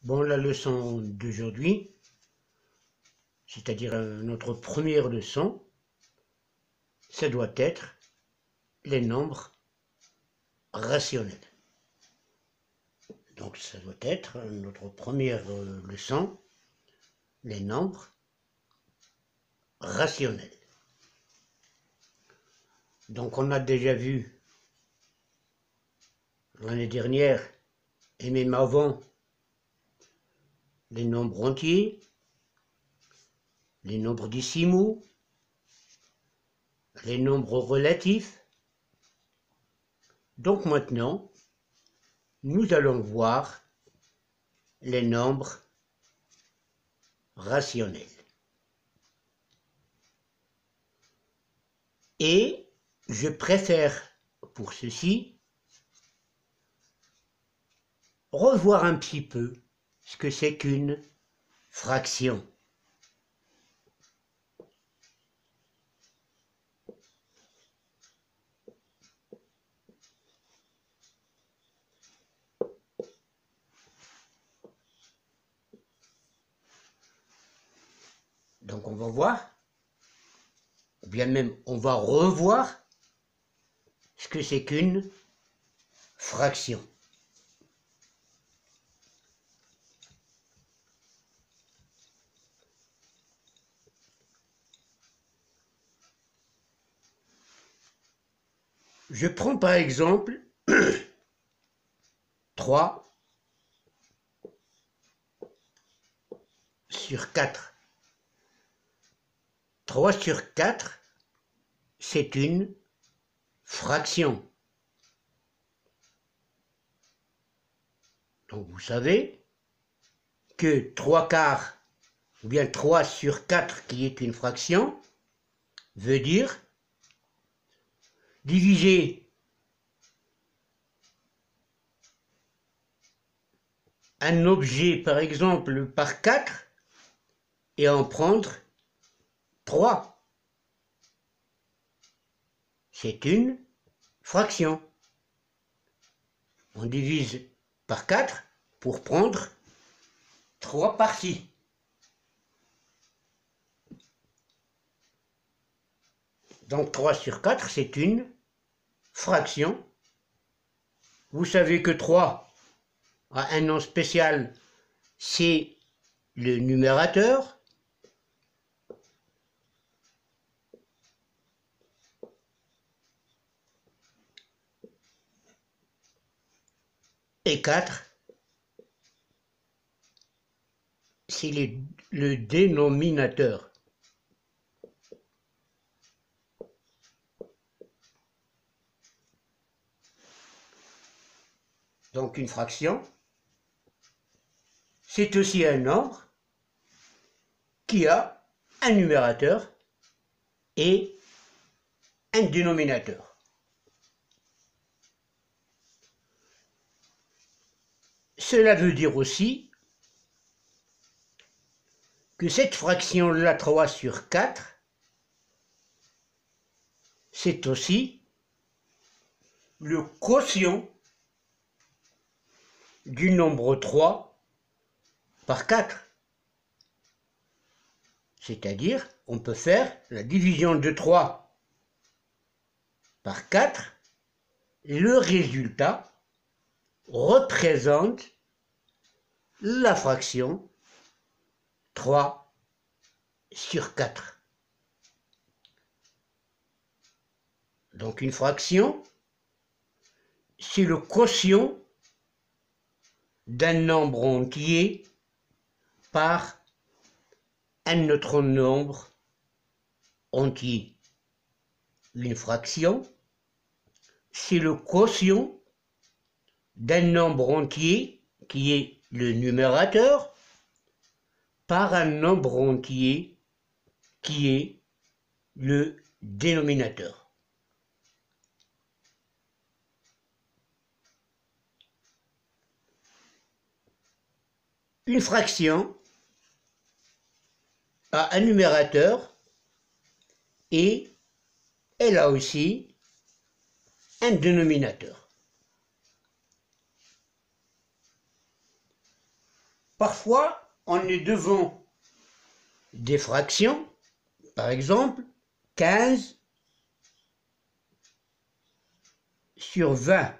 Bon, la leçon d'aujourd'hui, c'est-à-dire notre première leçon, ça doit être les nombres rationnels. Donc ça doit être notre première leçon, les nombres rationnels. Donc on a déjà vu l'année dernière, et même avant, les nombres entiers, les nombres décimaux, les nombres relatifs. Donc maintenant, nous allons voir les nombres rationnels. Et je préfère pour ceci revoir un petit peu ce que c'est qu'une fraction. Donc on va voir, ou bien même on va revoir ce que c'est qu'une fraction. Je prends par exemple 3 sur 4. 3 sur 4, c'est une fraction. Donc vous savez que 3 quarts, ou bien 3 sur 4 qui est une fraction, veut dire diviser un objet par exemple par 4 et en prendre 3. C'est une fraction. On divise par 4 pour prendre 3 parties. Donc 3 sur 4, c'est une fraction. Vous savez que 3 a un nom spécial, c'est le numérateur. Et 4, c'est le dénominateur. Donc une fraction, c'est aussi un nombre qui a un numérateur et un dénominateur. Cela veut dire aussi que cette fraction-là, 3 sur 4, c'est aussi le quotient du nombre 3 par 4. C'est-à-dire, on peut faire la division de 3 par 4, le résultat représente la fraction 3 sur 4. Donc une fraction, c'est le quotient d'un nombre entier par un autre nombre entier. Une fraction, c'est le quotient d'un nombre entier qui est le numérateur par un nombre entier qui est le dénominateur. Une fraction a un numérateur et elle a aussi un dénominateur. Parfois, on est devant des fractions, par exemple 15 sur 20.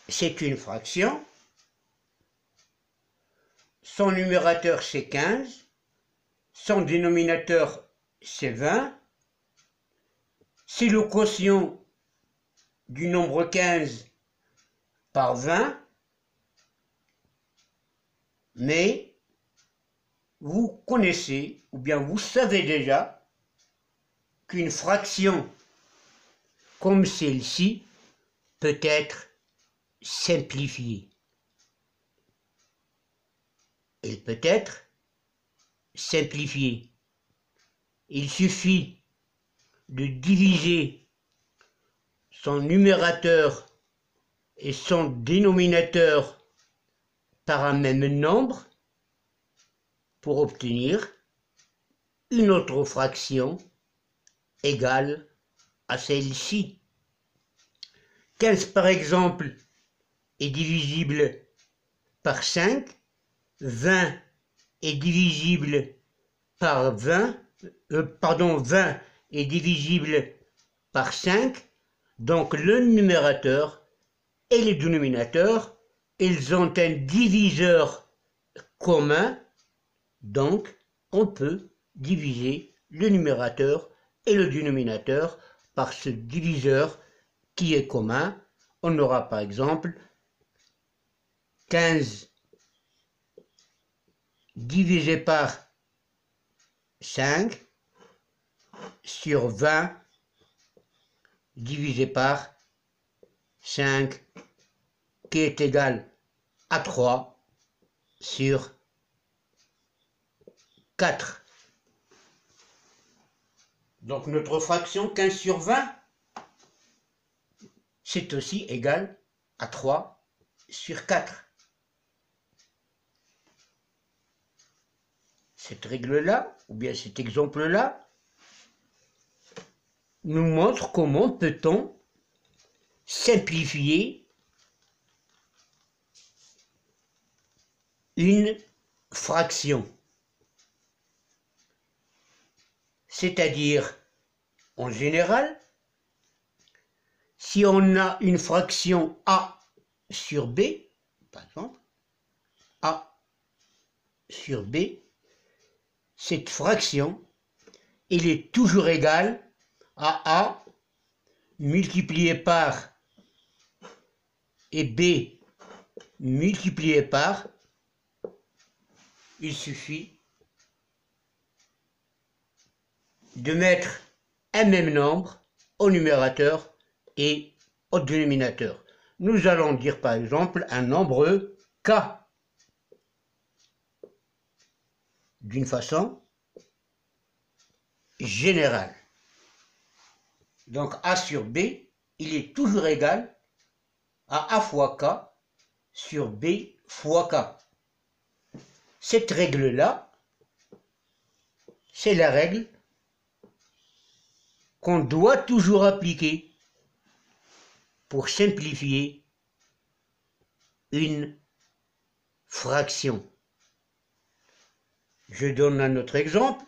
C'est une fraction. Son numérateur c'est 15, son dénominateur c'est 20. C'est le quotient du nombre 15 par 20, mais vous connaissez, ou bien vous savez déjà, qu'une fraction comme celle-ci peut être simplifiée. Elle peut être simplifiée. Il suffit de diviser son numérateur et son dénominateur par un même nombre pour obtenir une autre fraction égale à celle-ci. 15 par exemple est divisible par 5, 20 est divisible par 20 est divisible par 5, donc le numérateur et le dénominateur, ils ont un diviseur commun, donc on peut diviser le numérateur et le dénominateur par ce diviseur qui est commun. On aura par exemple 15 divisé par 5 sur 20 divisé par 5 qui est égal à 3 sur 4. Donc notre fraction 15 sur 20, c'est aussi égal à 3 sur 4. Cette règle-là, ou bien cet exemple-là, nous montre comment peut-on simplifier une fraction. C'est-à-dire, en général, si on a une fraction A sur B, par exemple, A sur B, cette fraction, elle est toujours égale à A multiplié par et B multiplié par, il suffit de mettre un même nombre au numérateur et au dénominateur. Nous allons dire par exemple un nombre K. D'une façon générale. Donc A sur B, il est toujours égal à A fois K sur B fois K. Cette règle-là, c'est la règle qu'on doit toujours appliquer pour simplifier une fraction. Je donne un autre exemple.